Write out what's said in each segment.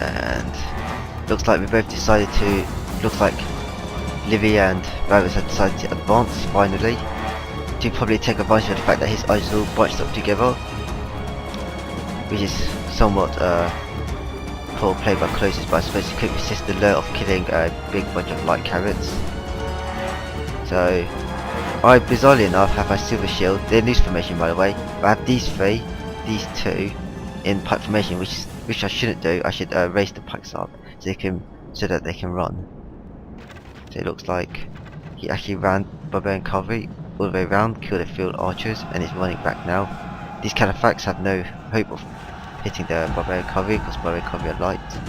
and looks like we both decided to. Looks like Livy and Varus have decided to advance finally, to probably take advantage of the fact that his eyes are all bunched up together, which is somewhat poor play by Colossus, but I suppose he couldn't resist the lure of killing a big bunch of light carrots. So I, bizarrely enough, have my silver shield. They're in loose formation, by the way, but I have these three, these two, in pike formation, which I shouldn't do. I should raise the pikes up so that they can run. So it looks like he actually ran Barbarian Cavalry all the way around, killed the field archers, and is running back now. These Cataphracts have no hope of hitting the Barbarian Cavalry because Barbarian Cavalry are light.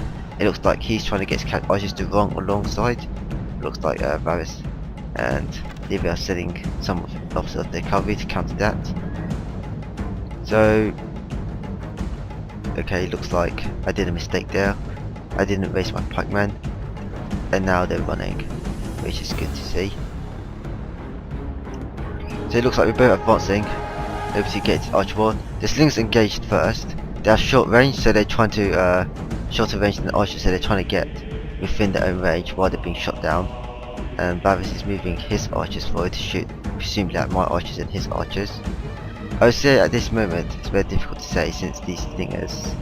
It looks like he's trying to get his archers to run alongside. It looks like Varus and Livy are sending some of the cavalry to counter that. So, okay, looks like I did a mistake there. I didn't raise my pikemen, and now they're running, which is good to see. So it looks like we're both advancing over to get Archibald. The slings engaged first. They are short range, so they're trying to shorter range than the archers, so they're trying to get within their own range while they're being shot down. And Varus is moving his archers forward to shoot, presumably at my archers and his archers. I would say at this moment it's very difficult to say, since these slingers,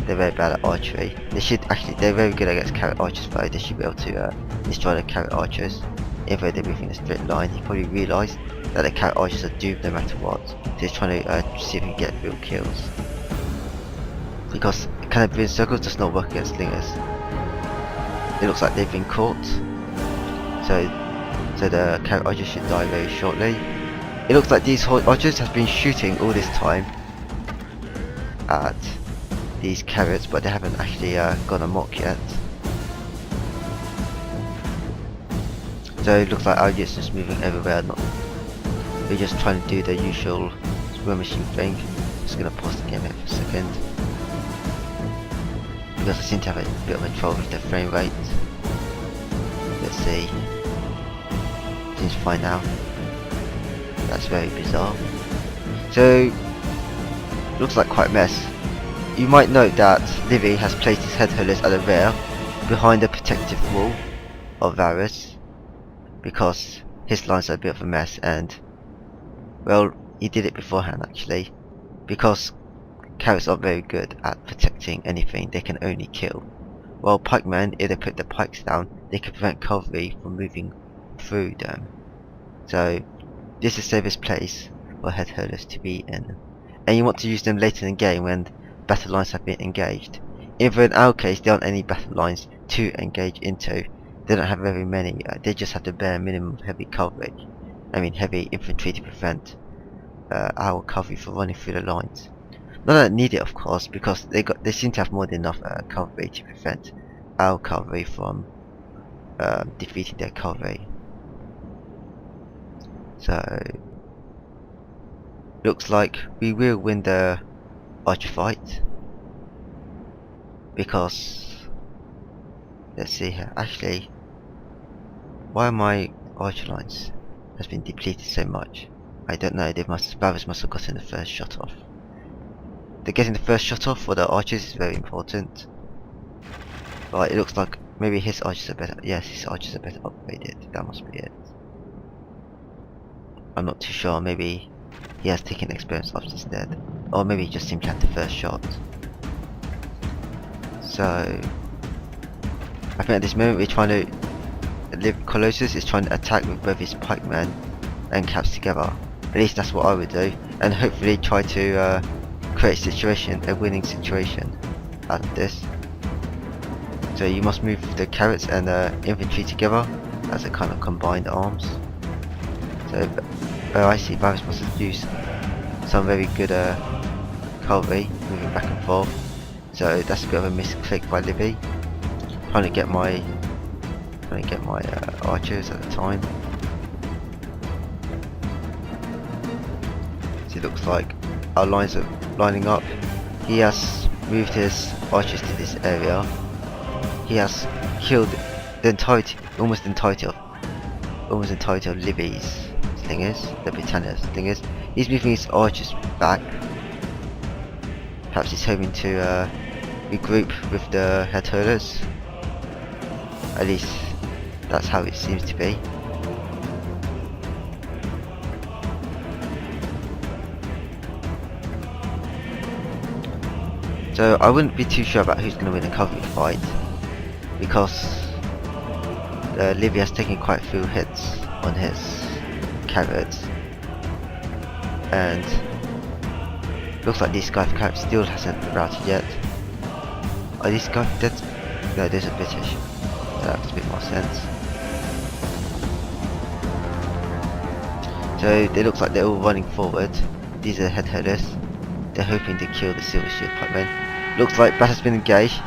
they're very bad at archery. They're very good against carrot archers though. They should be able to destroy the carrot archers, even though they're moving in a straight line. He probably realised that the carrot archers are doomed no matter what, so he's trying to see if he can get real kills. Because Canterbury circles does not work against slingers. It looks like they've been caught, so the carrot archers should die very shortly. It looks like these archers have been shooting all this time at these carrots, but they haven't actually gone amok yet. So it looks like our units just moving everywhere. We're just trying to do the usual skirmishing thing. Just gonna pause the game here for a second, because I seem to have a bit of a trouble with the frame rate. Let's see. Seems fine now. That's very bizarre. So, looks like quite a mess. You might note that Livy has placed his head hurlers at the rear, behind the protective wall of Varus, because his lines are a bit of a mess, and well, he did it beforehand actually, because carrots aren't very good at protecting anything, they can only kill. While pikemen, if they put the pikes down, they can prevent cavalry from moving through them. So this is the safest place for head hurlers to be in, and you want to use them later in the game when battle lines have been engaged. Even in our case, there aren't any battle lines to engage into. They don't have very many. They just have the bare minimum of heavy cavalry. I mean heavy infantry to prevent our cavalry from running through the lines. Not that needed, of course, because they seem to have more than enough cavalry to prevent our cavalry from defeating their cavalry. So looks like we will win the archer fight, because let's see here. Actually, why are my archer lines has been depleted so much? I don't know. Varus must have gotten the first shot off. Getting the first shot off for the archers is very important. But it looks like maybe his archers are better. Yes, his archers are better upgraded. That must be it. I'm not too sure. Maybe he has taken experience off instead, or maybe he just simply had the first shot. So I think at this moment we're trying to Colossus is trying to attack with both his pikemen and caps together. At least that's what I would do, and hopefully try to create a winning situation out of this. So you must move the carrots and the infantry together as a kind of combined arms. So I see Varus must have used some very good cavalry moving back and forth. So that's a bit of a misclick by Livy, trying to get my archers at the time. So it looks like our lines are lining up. He has moved his archers to this area. He has killed the almost entirety of Livy's slingers, the Britannia slingers. He's moving his archers back. Perhaps he's hoping to regroup with the head hurlers. At least that's how it seems to be. So I wouldn't be too sure about who's going to win the cavalry fight, because Livy has taken quite a few hits on his carrots, and looks like these Scythe carrots still hasn't routed yet. Are these Scythe dead? No, these are British. That makes a bit more sense. So it looks like they're all running forward. These are the head herders. They're hoping to kill the Silver Shield pikemen. Looks like battle's been engaged.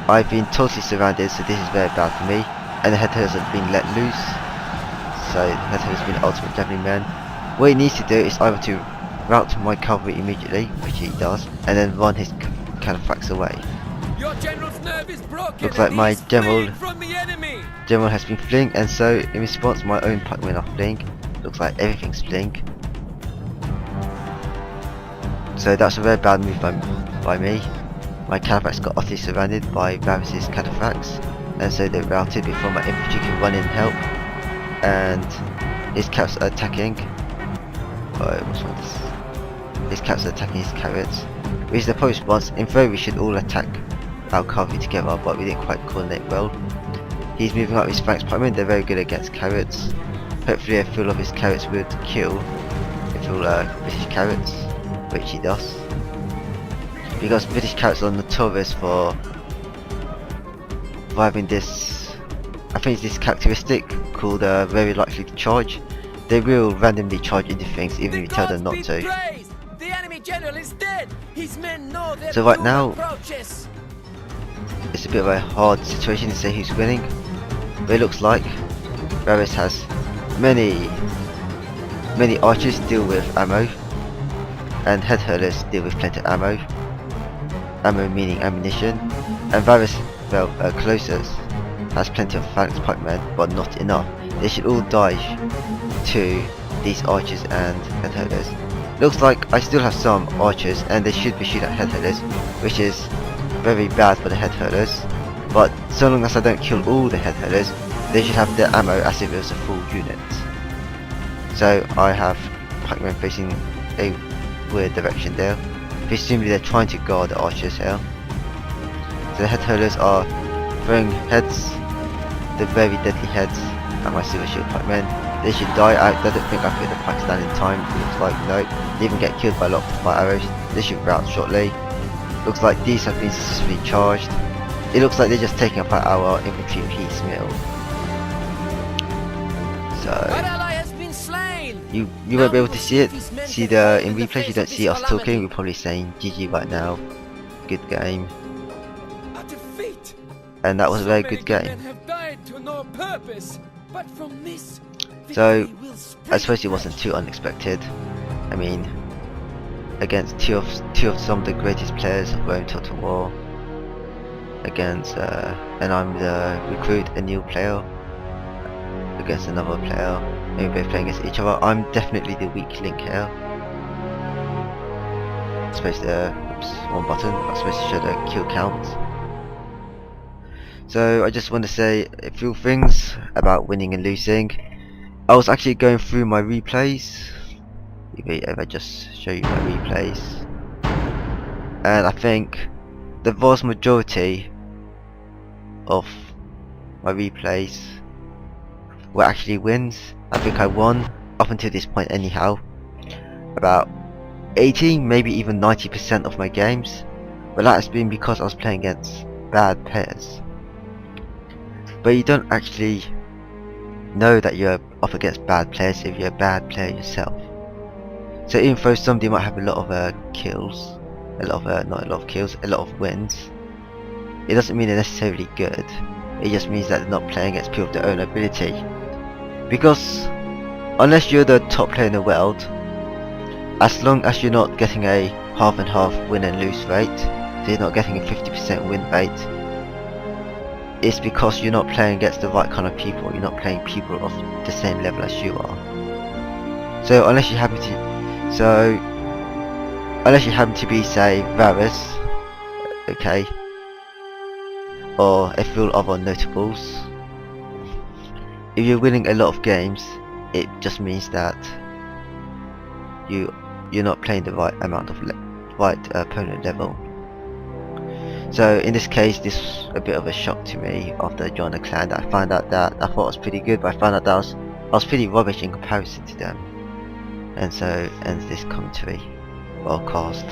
I've been totally surrounded, so this is very bad for me. And the head herders have been let loose. So the head herders have been ultimate javelin man. What he needs to do is either to rout my cavalry immediately, which he does, and then run his cataphracts away. Your general's nerve is broken. Looks like my general has been fleeing, and so in response my own pikemen are fleeing. Looks like everything's fleeing. So that's a very bad move by me. My cataphracts got utterly surrounded by Varus's cataphracts, and so they're routed before my infantry can run in and help. And his caps are attacking. Oh, what's wrong with this? His caps are attacking his carrots, which is the post response. In theory we should all attack our cavalry together, but we didn't quite coordinate well. He's moving up his flanks pikemen. They're very good against carrots. Hopefully a few of his carrots would kill a few British carrots, which he does. Because British carrots are notorious for having this, I think it's this characteristic called very likely to charge. They will randomly charge into things even if you tell them not to. The enemy general is dead. His men know their So right now, approaches. it's a bit of a hard situation to say who's winning, but it looks like Varus has many archers deal with ammo, and head hurlers deal with plenty of ammo. Ammo meaning ammunition, and Varus, well, Colossus has plenty of phalanx pikemen, but not enough. They should all die to these archers and head hurlers. Looks like I still have some archers, and they should be shooting at head hurlers, which is very bad for the head hurlers. But so long as I don't kill all the head hurlers, they should have the ammo as if it was a full unit. So I have pikemen facing a weird direction there. Presumably they're trying to guard the archers here. So the head hurlers are throwing heads, the very deadly heads, at my Silver Shield pikemen. They should die. I don't think I put the pikes down in time. It looks like no. They even get killed by locked by arrows. They should rout shortly. Looks like these have been successfully charged. It looks like they're just taking apart our infantry piecemeal. So you won't be able to see it. See in replays you don't see us talking. We're probably saying GG right now. Good game. And that was a very good game. So I suppose it wasn't too unexpected. I mean, against two of some of the greatest players of Rome Total War. Against and I'm the recruit, a new player against another player, and we're both playing against each other. I'm definitely the weak link here. I'm supposed to, oops, one button. I'm supposed to show the kill count. So I just want to say a few things about winning and losing. I was actually going through my replays. If I just show you my replays, and I think the vast majority of my replays were actually wins. I think I won up until this point anyhow. About 80, maybe even 90% of my games, but that has been because I was playing against bad players. But you don't actually know that you're up against bad players if you're a bad player yourself. So even though somebody might have a lot of kills, not a lot of kills, a lot of wins, it doesn't mean they're necessarily good. It just means that they're not playing against people of their own ability. Because unless you're the top player in the world, as long as you're not getting a half and half win and lose rate, so you're not getting a 50% win rate, it's because you're not playing against the right kind of people. You're not playing people of the same level as you are. So unless you happen to be, say, Varus, okay, or a few other notables. If you're winning a lot of games, it just means that you're not playing the right amount of opponent level. So in this case, this was a bit of a shock to me after joining the clan. I found out that I thought it was pretty good, but I found out that I was pretty rubbish in comparison to them. And so ends this commentary, well cast.